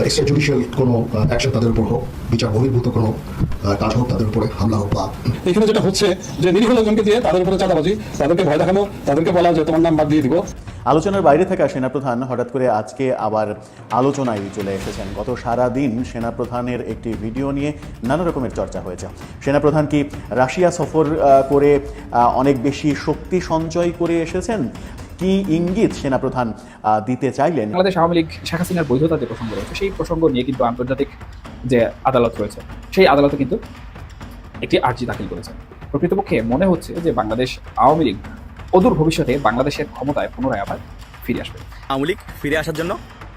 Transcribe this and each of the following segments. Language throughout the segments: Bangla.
এক্সট্রা জুডিশিয়াল কোনো অ্যাকশন তাদের উপর হোক, বিচার বহির্ভূত কোনো কাজ হোক, তাদের উপরে হামলা হোক। বা এখানে যেটা হচ্ছে যে নিরীহ লোকজনকে দিয়ে তাদের উপরে চাঁদাবাজি, তাদেরকে ভয় দেখানো, তাদেরকে বলা যে তোমার নাম বাদ দিয়ে দিব। আলোচনার বাইরে থাকা সেনাপ্রধান হঠাৎ করে আজকে আবার আলোচনায় চলে এসেছেন। গত সারাদিন সেনাপ্রধানের একটি ভিডিও নিয়ে নানা রকমের চর্চা হয়েছে। সেনাপ্রধান কি রাশিয়া সফর করে অনেক বেশি শক্তি সঞ্চয় করে এসেছেন? কি ইঙ্গিত সেনাপ্রধান দিতে চাইলেন? বাংলাদেশ আওয়ামী লীগ শেখ হাসিনার বৈধতা যে প্রসঙ্গ রয়েছে, সেই প্রসঙ্গ নিয়ে কিন্তু আন্তর্জাতিক যে আদালত রয়েছে, সেই আদালতে কিন্তু একটি আর্জি দাখিল করেছে। প্রকৃতপক্ষে মনে হচ্ছে যে বাংলাদেশ আওয়ামী লীগ অদূর ভবিষ্যতে বাংলাদেশের ক্ষমতায় পুনরায় আবার ফিরে আসবে। আওয়ামী লীগ ফিরে আসার জন্য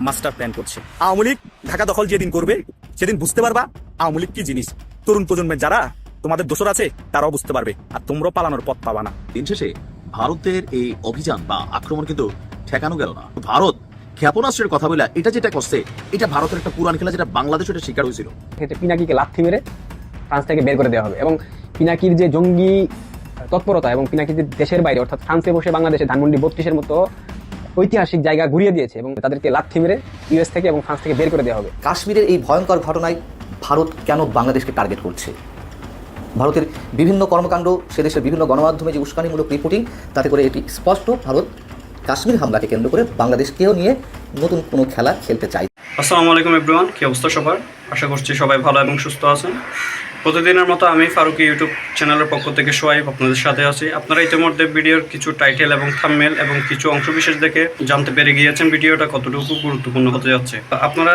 মাস্টার প্ল্যান করছে। আওয়ামী লীগ ঢাকা দখল যেদিন করবে সেদিন বুঝতে পারবা আওয়ামী লীগ কি জিনিস। তরুণ প্রজন্মের যারা তোমাদের দোসর আছে তারাও বুঝতে পারবে, আর তোমরাও পালানোর পথ পাবা না। দিন শেষে ভারতের এই অভিযান বা আক্রমণ কিন্তু ঠেকানো গেল না। ভারত ক্ষেপণাস্ত্রের কথা বলে এটা যেটা করছে, এটা ভারতের একটা পুরান খেলা, যেটা বাংলাদেশ এটা শিকার হয়েছিল। পিনাকিকে লাথি মেরে ফ্রান্স থেকে বের করে দেওয়া হবে এবং পিনাকির যে জঙ্গি তৎপরতা এবং পিনাকি যে দেশের বাইরে অর্থাৎ ফ্রান্সে বসে বাংলাদেশে ধানমন্ডি 32-এর মতো ঐতিহাসিক জায়গা ঘুরিয়ে দিয়েছে এবং তাদেরকে লাথি মেরে ইউএস থেকে এবং ফ্রান্স থেকে বের করে দেওয়া হবে। কাশ্মীরের এই ভয়ঙ্কর ঘটনায় ভারত কেন বাংলাদেশকে টার্গেট করছে? ভারতের বিভিন্ন কর্মকাণ্ড, সে দেশের বিভিন্ন গণমাধ্যমে যে উস্কানিমূলক রিপোর্টিং, তাতে করে এটি স্পষ্ট ভারত কাশ্মীর হামলাকে কেন্দ্র করে বাংলাদেশকেও নিয়ে নতুন কোনো খেলা খেলতে চায়। আসসালামু আলাইকুম এভরিওয়ান, কি অবস্থা সবার? আশা করছি সবাই ভালো এবং সুস্থ আছেন। প্রতিদিনের মতো আমি ফারুকি ইউটিউব চ্যানেলের পক্ষ থেকে সোয়াইব আপনাদের সাথে আছি। আপনারা ইতিমধ্যে ভিডিওর কিছু টাইটেল এবং থাম্বনেল এবং কিছু অংশবিশেষ দেখে জানতে পেরে গিয়েছেন ভিডিওটা কতটুকু গুরুত্বপূর্ণ হতে যাচ্ছে। আপনারা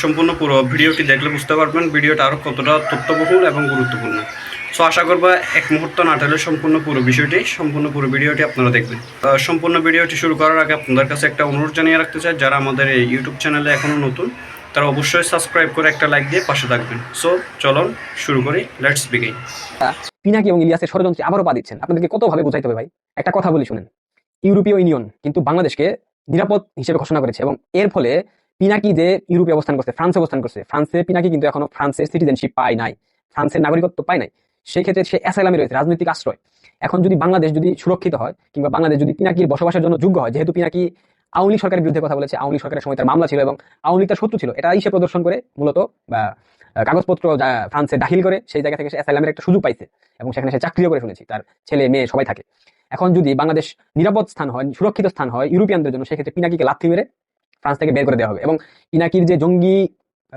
সম্পূর্ণ পুরো ভিডিওটি দেখলে বুঝতে পারবেন ভিডিওটা আরও কতটা তথ্যবহুল এবং গুরুত্বপূর্ণ। সো আশা করবো এক মুহূর্ত না টেলে সম্পূর্ণ পুরো ভিডিওটি আপনারা দেখবেন। সম্পূর্ণ ভিডিওটি শুরু করার আগে আপনাদের কাছে একটা অনুরোধ জানিয়ে রাখতে চাই, যারা আমাদের এই ইউটিউব চ্যানেলে এখনও নতুন তারা অবশ্যই সাবস্ক্রাইব করে একটা লাইক দিয়ে পাশে থাকবেন। সো চলুন শুরু করি, লেটস বিগিন। পিনাকি এবং ইলিয়াসের ষড়যন্ত্রে আবারও পা দিচ্ছেন। আপনাদেরকে কতভাবে বোঝাইতে হবে ভাই? একটা কথা বলি শুনেন, ইউরোপীয় ইউনিয়ন কিন্তু বাংলাদেশকে নিরাপদ হিসেবে ঘোষণা করেছে এবং এর ফলে পিনাকি যে ইউরোপে অবস্থান করছে, ফ্রান্সে অবস্থান করছে, ফ্রান্সে পিনাকি কিন্তু এখনো ফ্রান্সের সিটিজেনশিপ পায় নাই, ফ্রান্সের নাগরিকত্ব পায় নাই। সেই ক্ষেত্রে সে অ্যাসাইলামে রয়েছে, রাজনৈতিক আশ্রয়। এখন যদি বাংলাদেশ যদি সুরক্ষিত হয় কিংবা বাংলাদেশ যদি পিনাকির বসবাসের জন্য যোগ্য হয়, যেহেতু পিনাকি আওয়ামী লীগ সরকারের বিরুদ্ধে কথা বলেছে, আওয়ামী লীগ সরকারের সময় তার মামলা ছিল এবং আওয়ামী লীগ তার শত্রু ছিল, এটাই সে প্রদর্শন করে মূলত বা কাগজপত্র ফ্রান্সে দাখিল করে সেই জায়গা থেকে সে অ্যাসাইলামের একটা সুযোগ পাইছে এবং সেখানে সে চাকরিও করে, শুনেছি তার ছেলে মেয়ে সবাই থাকে। এখন যদি বাংলাদেশ নিরাপদ স্থান হয়, সুরক্ষিত স্থান হয় ইউরোপিয়ানদের জন্য, সেক্ষেত্রে পিনাকিকে লাথি মেরে ফ্রান্স থেকে বের করে দেওয়া হবে এবং পিনাকির যে জঙ্গি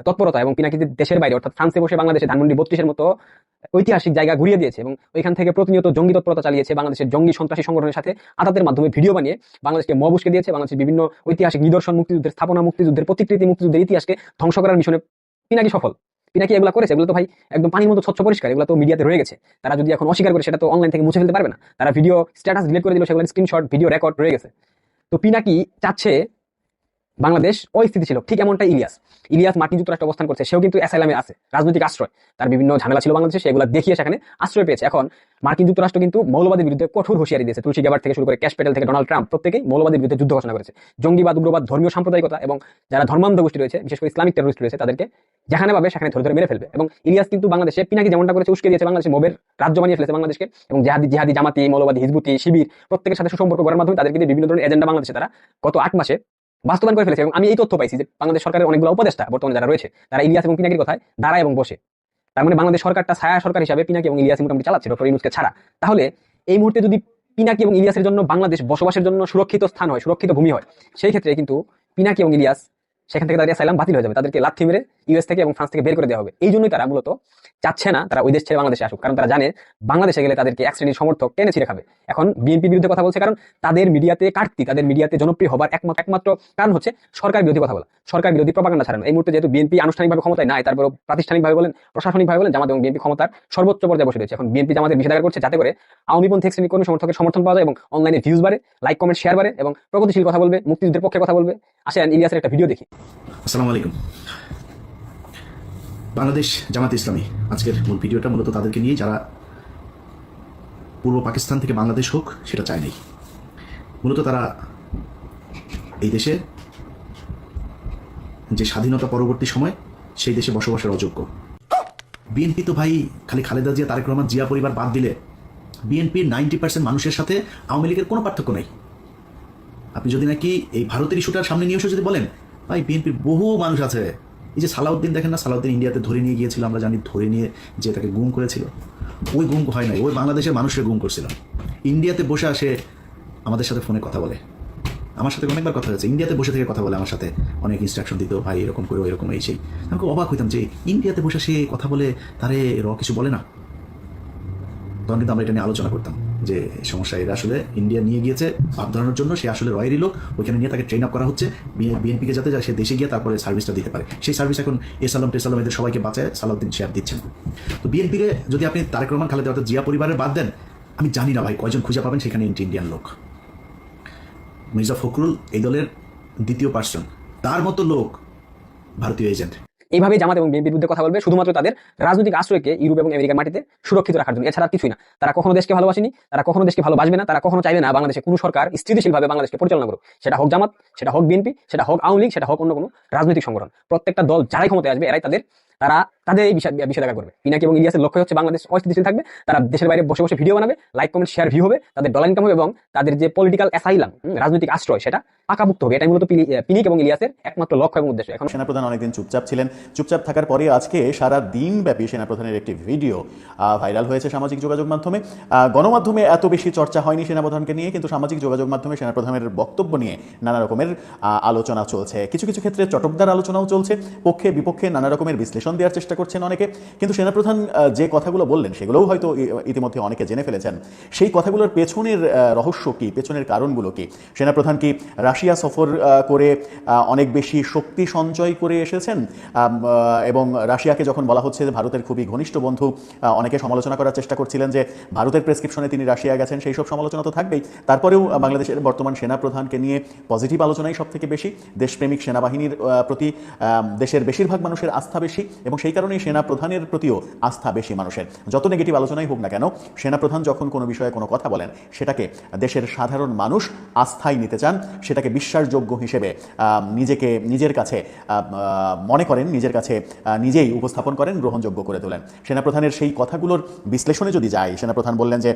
তৎপরতা এবং পিনাকি যে দেশের বাইরে অর্থাৎ ফ্রান্সে বসে বাংলাদেশে ধানমন্ডি 32-এর মতো ঐতিহাসিক জায়গা ঘুরিয়ে দিয়েছে এবং ওইখান থেকে প্রতিনিয়ত জঙ্গি তৎপরতা চালিয়েছে, বাংলাদেশের জঙ্গি সন্ত্রাসী সংগঠনের সাথে আতাতের মাধ্যমে ভিডিও বানিয়ে বাংলাদেশকে মব উস্কে দিয়েছে, বাংলাদেশের বিভিন্ন ঐতিহাসিক নিদর্শন, মুক্তিযুদ্ধের স্থাপনা, মুক্তিযুদ্ধের প্রতিকৃতি, মুক্তিযুদ্ধের ইতিহাসকে ধ্বংস করার মিশনে পিনাকি সফল। পিনাকি এগুলো করেছে, এগুলো তো ভাই একদম পানির মতো স্বচ্ছ পরিষ্কার, এগুলো তো মিডিয়াতে রয়ে গেছে। তারা যদি এখন অস্বীকার করে সেটা তো অনলাইন থেকে মুছে ফেলতে পারবে না। তারা ভিডিও স্ট্যাটাস ডিলিট করে দিল, সেগুলো স্ক্রিনশট, ভিডিও রেকর্ড রয়ে গেছে। তো পিনাকি চাচ্ছে বাংলাদেশ অস্থিতিশীল হোক, ঠিক এমনটাই ইলিয়াস মার্কিন যুক্তরাষ্ট্রে অবস্থান করছে, সেও কিন্তু অ্যাসাইলামে আছে, রাজনৈতিক আশ্রয়। তার বিভিন্ন ঝামেলা ছিল বাংলাদেশে, সেগুলো দেখিয়ে সেখানে আশ্রয় পেয়েছে। এখন মার্কিন যুক্তরাষ্ট্র কিন্তু মৌলবাদের বিরুদ্ধে কঠোর হুঁশিয়ারি দিয়েছে। তুলসী গ্যাবার্ড থেকে শুরু করে ক্যাশ প্যাটেল থেকে ডোনাল্ড ট্রাম্প প্রত্যেকেই মৌলবাদের বিরুদ্ধে যুদ্ধ ঘোষণা করেছে। জঙ্গিবাদ, উগ্রবাদ, ধর্মীয় সাম্প্রদায়িকতা এবং যারা ধর্মান্ধ গোষ্ঠী রয়েছে, বিশেষ করে ইসলামিক টেররিস্ট রয়েছে, তাদেরকে যেখানে পাবে সেখানে ধরে ধরে মেরে ফেলবে। এবং ইলিয়াস কিন্তু বাংলাদেশে পিনাকি যেমনটা করেছে, উস্কে দিয়েছে, বাংলাদেশে মবের রাজ্য বানিয়ে ফেলেছে বাংলাদেশকে এবং জিহাদি জামাতি, মৌলবাদী, হিজবুতি, শিবির প্রত্যেকের সাথে সুসম্পর্ক করার মাধ্যমে তাদেরকে বিভিন্ন ধরনের এজেন্ডা বাংলাদেশে তারা গত 8 মাসে বাস্তবায়ন করে ফেলেছে। এবং আমি এই তথ্য পাইছি যে বাংলাদেশ সরকারের অনেকগুলো উপদেষ্টা বর্তমানে যারা রয়েছে, তারা ইলিয়াস এবং পিনাকির কথায় দাঁড়ায় এবং বসে। তার মানে বাংলাদেশ সরকারটা ছায়া সরকার হিসাবে পিনাকি এবং ইলিয়াস মোটামুটি চালাচ্ছে, ডক্টর ইউনূসকে ছাড়া। তাহলে এই মুহূর্তে যদি পিনাকি এবং ইলিয়াসের জন্য বাংলাদেশ বসবাসের জন্য সুরক্ষিত স্থান হয়, সুরক্ষিত ভূমি হয়, সেই ক্ষেত্রে কিন্তু পিনাকি এবং ইলিয়াস সেখান থেকে তাদের অ্যাসাইলাম বাতিল হয়ে যাবে, তাদেরকে লাথি মেরে ইউএস থেকে এবং ফ্রান্স থেকে বের করে দেওয়া হবে। এই জন্যই তারা মূলত চাচ্ছে না তারা ওই দেশ ছেড়ে বাংলাদেশে আসুক, কারণ তারা জানে বাংলাদেশে গেলে তাদেরকে এক শ্রেণীর সমর্থক টেনে ছিঁড়ে খাবে। এখন বিএনপির বিরুদ্ধে কথা বলছে কারণ তাদের মিডিয়াতে কাটতি, তাদের মিডিয়াতে জনপ্রিয় হবার একমাত্র কারণ হচ্ছে সরকার বিরোধী কথা বলা, সরকার বিরোধী প্রপাগান্ডা ছাড়ানো। এই মুহূর্তে যেহেতু বিএনপি আনুষ্ঠানিকভাবে ক্ষমতায় নাই, তারপর প্রাতিষ্ঠানিকভাবে বলেন, প্রশাসনিকভাবে বলেন, জামাত এবং বিএনপি ক্ষমতার সর্বোচ্চ পর্যায়ে বসে রয়েছে। এখন বিএনপি জামাতের নিষেধাজ্ঞা করছে যাতে করে আওয়ামীপন্থী এক শ্রেণীর কোনো সমর্থকের সমর্থন পাওয়া যায় এবং অনলাইনে ভিউজ বাড়ে, লাইক কমেন্ট শেয়ার বাড়ে এবং প্রগতিশীল কথা বলবে, মুক্তিযুদ্ধের পক্ষে কথা বলবে। আসেন ইলিয়াসের একটা ভিডিও দেখি। আসসালামু আলাইকুম। বাংলাদেশ জামাত ইসলামী আজকের মূল ভিডিওটা মূলত তাদেরকে নিয়ে যারা পূর্ব পাকিস্তান থেকে বাংলাদেশ হোক সেটা চায় নাই। মূলত তারা এই দেশে যে স্বাধীনতা পরবর্তী সময় সেই দেশে বসবাসের অযোগ্য। বিএনপি তো ভাই খালি খালেদা জিয়া, তারেক রহমান, জিয়া পরিবার বাদ দিলে বিএনপির 90% মানুষের সাথে আওয়ামী লীগের কোনো পার্থক্য নেই। আপনি যদি নাকি এই ভারতের ইস্যুটার সামনে নিয়ে এসে যদি বলেন ভাই বিএনপির বহু মানুষ আছে এই যে সালাউদ্দিন দেখেন না, সালাউদ্দিন ইন্ডিয়াতে ধরে নিয়ে গিয়েছিল, আমরা জানি, ধরে নিয়ে যে তাকে গুম করেছিল, ওই গুম হয় নাই, ওই বাংলাদেশের মানুষের গুম করছিল। ইন্ডিয়াতে বসে আসে আমাদের সাথে ফোনে কথা বলে, আমার সাথে অনেকবার কথা হয়েছে, ইন্ডিয়াতে বসে থেকে কথা বলে আমার সাথে, অনেক ইনস্ট্রাকশন দিত, ভাই এরকম করে এরকম এই সেই। আমি খুব অবাক হইতাম যে ইন্ডিয়াতে বসে সে কথা বলে, তারে কিছু বলে না। তখন কিন্তু আমরা এটা নিয়ে আলোচনা করতাম যে সমস্যা, এরা আসলে ইন্ডিয়া নিয়ে গিয়েছে ভাব ধরানোর জন্য, সে আসলে রয়েরই লোক, ওইখানে নিয়ে তাকে ট্রেন আপ করা হচ্ছে বিএনপিকে, যাতে সে দেশে গিয়ে তারপরে সার্ভিসটা দিতে পারে। সেই সার্ভিস এখন এসালাম টেসালাম এদের সবাইকে বাঁচায় সালাউদ্দিন শেয়ার দিচ্ছেন। তো বিএনপিকে যদি আপনি তারেক রহমান, খালেদা অর্থাৎ জিয়া পরিবারের বাদ দেন, আমি জানি না ভাই কয়জন খুঁজে পাবেন সেখানে ইন্ডিয়ান লোক। মির্জা ফখরুল এই দলের দ্বিতীয় পার্সন, তার মতো লোক ভারতীয় এজেন্ট। এইভাবে জামাত এবং বিএনপির বিরুদ্ধে কথা বলবে শুধুমাত্র তাদের রাজনৈতিক আশ্রয়কে ইউরোপ এবং আমেরিকার মাটিতে সুরক্ষিত রাখার জন্য, এছাড়া কিছুই না। তারা কখনো দেশকে ভালোবাসেনি, তারা কখনো দেশকে ভালোবাসবে না, তারা কখনো চাইবে না বাংলাদেশে কোনো সরকার স্থিতিশীলভাবে বাংলাদেশকে পরিচালনা করুক। সেটা হোক জামাত, সেটা হোক বিএনপি, সেটা হোক আওয়ামী লীগ, সেটা হোক অন্য কোনো রাজনৈতিক সংগঠন। প্রত্যেকটা দল যারাই ক্ষমতায় আসবে এরাই তাদের এই বিষেধাজ্ঞা করবে। পিনাকি এবং ইলিয়াসের লক্ষ্য হচ্ছে বাংলাদেশ অস্থিতিশীল থাকবে, তারা দেশের বাইরে বসে বসে ভিডিও বানাবে, লাইক কমেন্ট শেয়ার ভিউ হবে, তাদের ডলার ইনকাম হবে এবং তাদের যে পলিটিক্যাল অ্যাসাইলাম, রাজনৈতিক আশ্রয়, সেটা পাকাভুক্ত হবে। এটাই মূলত পিনিক এবং ইলিয়াসের একমাত্র লক্ষ্য এবং উদ্দেশ্য। এখন সেনাপ্রধান অনেকদিন চুপচাপ ছিলেন, চুপচাপ থাকার পরে আজকে সারা দিন ব্যাপী সেনাপ্রধানের একটি ভিডিও ভাইরাল হয়েছে সামাজিক যোগাযোগ মাধ্যমে। গণমাধ্যমে এত বেশি চর্চা হয়নি সেনাপ্রধানকে নিয়ে, কিন্তু সামাজিক যোগাযোগ মাধ্যমে সেনাপ্রধানের বক্তব্য নিয়ে নানা রকমের আলোচনা চলছে। কিছু কিছু ক্ষেত্রে চটকদার আলোচনাও চলছে, পক্ষে বিপক্ষে নানা রকমের বিশ্লেষণ দেওয়ার চেষ্টা করছেন অনেকে। কিন্তু সেনাপ্রধান যে কথাগুলো বললেন সেগুলোও হয়তো ইতিমধ্যে অনেকে জেনে ফেলেছেন। সেই কথাগুলোর পেছনের রহস্য কি, পেছনের কারণগুলো কি? সেনাপ্রধান কি রাশিয়া সফর করে অনেক বেশি শক্তি সঞ্চয় করে এসেছেন? এবং রাশিয়াকে যখন বলা হচ্ছে যে ভারতের খুবই ঘনিষ্ঠ বন্ধু, অনেকে সমালোচনা করার চেষ্টা করছিলেন যে ভারতের প্রেসক্রিপশনে তিনি রাশিয়া গেছেন, সেই সব সমালোচনা তো থাকবেই। তারপরেও বাংলাদেশের বর্তমান সেনাপ্রধানকে নিয়ে পজিটিভ আলোচনাই সব থেকে বেশি, দেশপ্রেমিক সেনাবাহিনীর প্রতি দেশের বেশিরভাগ মানুষের আস্থা বেশি, এবং সেই কারণেই সেনাপ্রধানের প্রতিও আস্থা বেশি মানুষের। যত নেগেটিভ আলোচনাই হোক না কেন, সেনাপ্রধান যখন কোনো বিষয়ে কোনো কথা বলেন সেটাকে দেশের সাধারণ মানুষ আস্থায় নিতে চান, সেটাকে বিশ্বাসযোগ্য হিসেবে নিজের কাছে মনে করেন, নিজের কাছে নিজেই উপস্থাপন করেন, গ্রহণযোগ্য করে তোলেন। সেনাপ্রধানের সেই কথাগুলোর বিশ্লেষণে যদি যাই, সেনাপ্রধান বললেন যে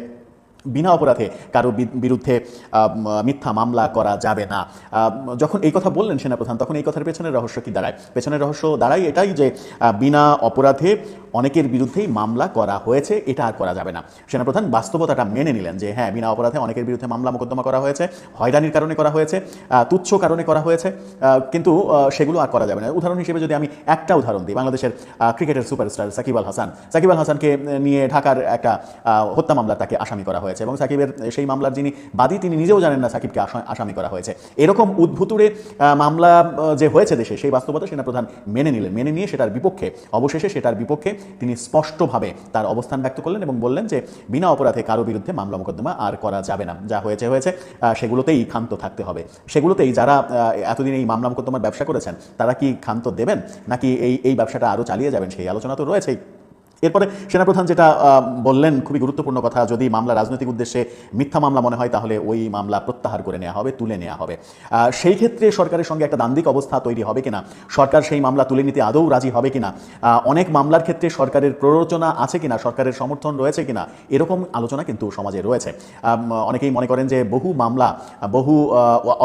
বিনা অপরাধে কারো বিরুদ্ধে মিথ্যা মামলা করা যাবে না। যখন এই কথা বললেন সেনাপ্রধান, তখন এই কথার পেছনের রহস্য কি দাঁড়ায়? পেছনের রহস্য দাঁড়ায় এটাই যে বিনা অপরাধে অনেকের বিরুদ্ধেই মামলা করা হয়েছে, এটা আর করা যাবে না। সেনাপ্রধান বাস্তবতাটা মেনে নিলেন যে হ্যাঁ, বিনা অপরাধে অনেকের বিরুদ্ধে মামলা মোকদ্দমা করা হয়েছে, হয়রানির কারণে করা হয়েছে, তুচ্ছ কারণে করা হয়েছে, কিন্তু সেগুলো আর করা যাবে না। উদাহরণ হিসেবে যদি আমি একটা উদাহরণ দিই, বাংলাদেশের ক্রিকেটের সুপারস্টার সাকিব আল হাসানকে নিয়ে ঢাকার একটা হত্যা মামলা তাকে আসামি করা হয়েছে, এবং সাকিবের সেই মামলার যিনি বাদী তিনি নিজেও জানেন না সাকিবকে আসামি করা হয়েছে। এরকম উদ্ভুতুরে মামলা যে হয়েছে দেশে, সেই বাস্তবতা সেনাপ্রধান মেনে নিলেন। মেনে নিয়ে সেটার বিপক্ষে, অবশেষে সেটার বিপক্ষে তিনি স্পষ্টভাবে তার অবস্থান ব্যক্ত করলেন এবং বললেন যে বিনা অপরাধে কারো বিরুদ্ধে মামলা মোকদ্দমা আর করা যাবে না, যা হয়েছে হয়েছে, সেগুলোতেই ক্ষান্ত থাকতে হবে। সেগুলোতেই যারা এতদিন এই মামলা মোকদ্দমার ব্যবসা করেছেন তারা কি ক্ষান্ত দেবেন, নাকি এই ব্যবসাটা আরও চালিয়ে যাবেন, সেই আলোচনা তো রয়েছেই। এরপরে সেনাপ্রধান যেটা বললেন, খুবই গুরুত্বপূর্ণ কথা, যদি মামলা রাজনৈতিক উদ্দেশ্যে মিথ্যা মামলা মনে হয় তাহলে ওই মামলা প্রত্যাহার করে নেওয়া হবে, তুলে নেওয়া হবে। সেই ক্ষেত্রে সরকারের সঙ্গে একটা দ্বান্দ্বিক অবস্থা তৈরি হবে কিনা, সরকার সেই মামলা তুলে নিতে আদৌ রাজি হবে কিনা, অনেক মামলার ক্ষেত্রে সরকারের প্ররোচনা আছে কিনা, সরকারের সমর্থন রয়েছে কিনা, এরকম আলোচনা কিন্তু সমাজে রয়েছে। অনেকেই মনে করেন যে বহু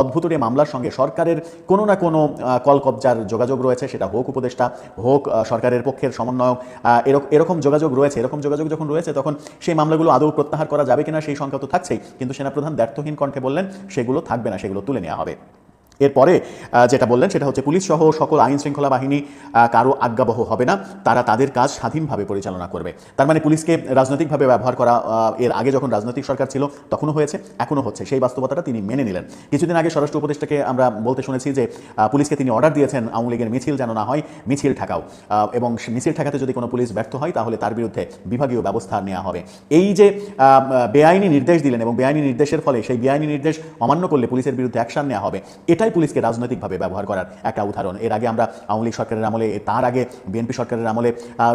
অদ্ভুতুরে মামলার সঙ্গে সরকারের কোনো না কোনো কলকবজার যোগাযোগ রয়েছে, সেটা হোক উপদেষ্টা, হোক সরকারের পক্ষের সমন্বয়ক, এরকম যোগাযোগ রয়েছে। এরকম যোগাযোগ যখন রয়েছে তখন সেই মামলাগুলো আদৌ প্রত্যাহার করা যাবে কিনা সেই সংখ্যা তো থাকছেই, কিন্তু সেনাপ্রধান দ্ব্যর্থহীন কণ্ঠে বললেন সেগুলো থাকবে না, সেগুলো তুলে নেওয়া হবে। এরপরে যেটা বললেন সেটা হচ্ছে পুলিশ সহ সকল আইন শৃঙ্খলা বাহিনী কারো আজ্ঞাবহ হবে না, তারা তাদের কাজ স্বাধীনভাবে পরিচালনা করবে। তার মানে পুলিশকে রাজনৈতিকভাবে ব্যবহার করা এর আগে যখন রাজনৈতিক সরকার ছিল তখনও হয়েছে, এখনও হচ্ছে, সেই বাস্তবতাটা তিনি মেনে নিলেন। কিছুদিন আগে স্বরাষ্ট্র উপদেষ্টাকে আমরা বলতে শুনেছি যে পুলিশকে তিনি অর্ডার দিয়েছেন আওয়ামী লীগের মিছিল যেন না হয়, মিছিল ঠেকাও, এবং মিছিল ঠেকাতে যদি কোনো পুলিশ ব্যর্থ হয় তাহলে তার বিরুদ্ধে বিভাগীয় ব্যবস্থা নেওয়া হবে। এই যে বেআইনি নির্দেশ দিলেন এবং বেআইনি নির্দেশের ফলে সেই বেআইনি নির্দেশ অমান্য করলে পুলিশের বিরুদ্ধে অ্যাকশন নেওয়া হবে, এটাই পুলিশকে রাজনৈতিকভাবে ব্যবহার করার একটা উদাহরণ। এর আগে আমরা আওয়ামী লীগ সরকারের আমলে, তার আগে বিএনপি সরকারের আমলে,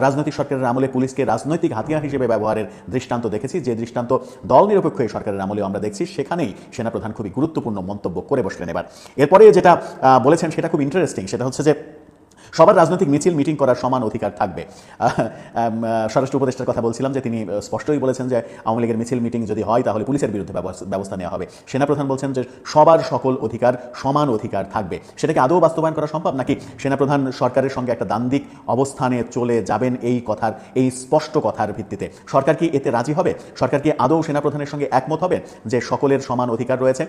রাজনৈতিক সরকারের আমলে পুলিশকে রাজনৈতিক হাতিয়ার হিসেবে ব্যবহারের দৃষ্টান্ত দেখেছি, যে দৃষ্টান্ত দল নিরপেক্ষ এই সরকারের আমলেও আমরা দেখছি। সেখানেই সেনাপ্রধান খুবই গুরুত্বপূর্ণ মন্তব্য করে বসলেন। এরপরে যেটা বলেছেন সেটা খুব ইন্টারেস্টিং, সেটা হচ্ছে যে সবার রাজনৈতিক মিছিল মিটিং করার সমান অধিকার থাকবে। স্বরাষ্ট্র উপদেষ্টার কথা বলছিলাম যে তিনি স্পষ্টই বলেছেন যে আওয়ামী লীগের মিছিল মিটিং যদি হয় তাহলে পুলিশের বিরুদ্ধে ব্যবস্থা নেওয়া হবে। সেনাপ্রধান বলছেন যে সবার সকল অধিকার সমান অধিকার থাকবে। সেটাকে আদৌ বাস্তবায়ন করা সম্ভব, নাকি সেনাপ্রধান সরকারের সঙ্গে একটা দ্বান্দ্বিক অবস্থানে চলে যাবেন এই স্পষ্ট কথার ভিত্তিতে? সরকার কি এতে রাজি হবে? সরকার কি আদৌ সেনাপ্রধানের সঙ্গে একমত হবে যে সকলের সমান অধিকার রয়েছে?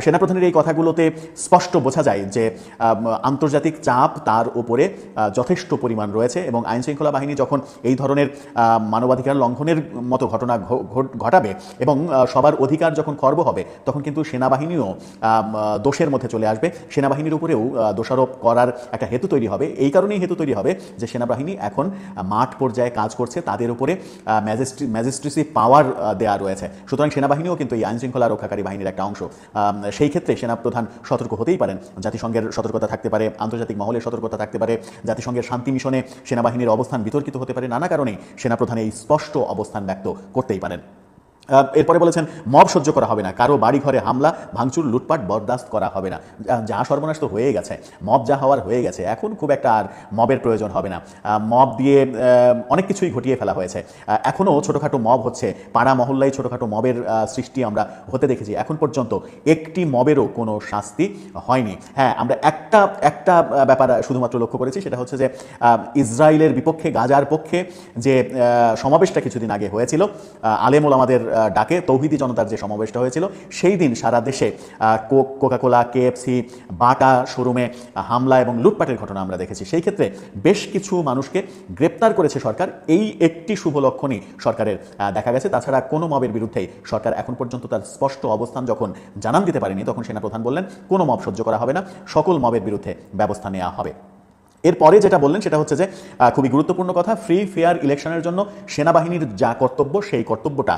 সেনাপ্রধানের এই কথাগুলোতে স্পষ্ট বোঝা যায় যে আন্তর্জাতিক চাপ তার উপরে যথেষ্ট পরিমাণ রয়েছে এবং আইন শৃঙ্খলা বাহিনী যখন এই ধরনের মানবাধিকার লঙ্ঘনের মতো ঘটনা ঘটাবে এবং সবার অধিকার যখন খর্ব হবে, তখন কিন্তু সেনাবাহিনীও দোষের মধ্যে চলে আসবে। সেনাবাহিনীর উপরেও দোষারোপ করার একটা হেতু তৈরি হবে। এই কারণেই হেতু তৈরি হবে যে সেনাবাহিনী এখন মাঠ পর্যায়ে কাজ করছে, তাদের উপরে ম্যাজিস্ট্রেসি পাওয়ার দেওয়া রয়েছে। সুতরাং সেনাবাহিনীও কিন্তু এই আইন শৃঙ্খলা রক্ষাকারী বাহিনীর একটা অংশ। সেই ক্ষেত্রে সেনাপ্রধান সতর্ক হতেই পারেন। জাতিসংঘের সতর্কতা থাকতে পারে, আন্তর্জাতিক মহলের সতর্কতা থাকতে পারে, জাতিসংঘের শান্তি মিশনে সেনাবাহিনীর অবস্থান বিতর্কিত হতে পারে। নানা কারণে সেনাপ্রধান এই স্পষ্ট অবস্থান ব্যক্ত করতেই পারেন। এরপরে বলেছেন মব সহ্য করা হবে না, কারো বাড়ি ঘরে হামলা ভাঙচুর লুটপাট বরদাস্ত করা হবে না। যা সর্বনাশ তো হয়ে গেছে, মব যা হওয়ার হয়ে গেছে, এখন খুব একটা আর মবের প্রয়োজন হবে না। মব দিয়ে অনেক কিছুই ঘটিয়ে ফেলা হয়েছে। এখনও ছোটোখাটো মব হচ্ছে, পাড়া মহল্লায় ছোটোখাটো মবের সৃষ্টি আমরা হতে দেখেছি। এখন পর্যন্ত একটি মবেরও কোনো শাস্তি হয়নি। হ্যাঁ, আমরা একটা ব্যাপার শুধুমাত্র লক্ষ্য করেছি, সেটা হচ্ছে যে ইসরায়েলের বিপক্ষে, গাজার পক্ষে যে সমাবেশটা কিছুদিন আগে হয়েছিল, আলেম ওলামাদের ডাকে তৌহিদি জনতার যে সমাবেশটা হয়েছিল, সেই দিন সারা দেশে কোকাকোলা, কেএফসি, বাটা শোরুমে হামলা এবং লুটপাটের ঘটনা আমরা দেখেছি। সেই ক্ষেত্রে বেশ কিছু মানুষকে গ্রেপ্তার করেছে সরকার। এই একটি শুভ লক্ষণই সরকারের দেখা গেছে। তাছাড়া কোনো মবের বিরুদ্ধেই সরকার এখন পর্যন্ত তার স্পষ্ট অবস্থান যখন জানান দিতে পারেনি, তখন সেনাপ্রধান বললেন কোনো মব সহ্য করা হবে না, সকল মবের বিরুদ্ধে ব্যবস্থা নেওয়া হবে। এরপরে যেটা বললেন সেটা হচ্ছে যে খুবই গুরুত্বপূর্ণ কথা, ফ্রি ফেয়ার ইলেকশনের জন্য সেনাবাহিনীর যা কর্তব্য, সেই কর্তব্যটা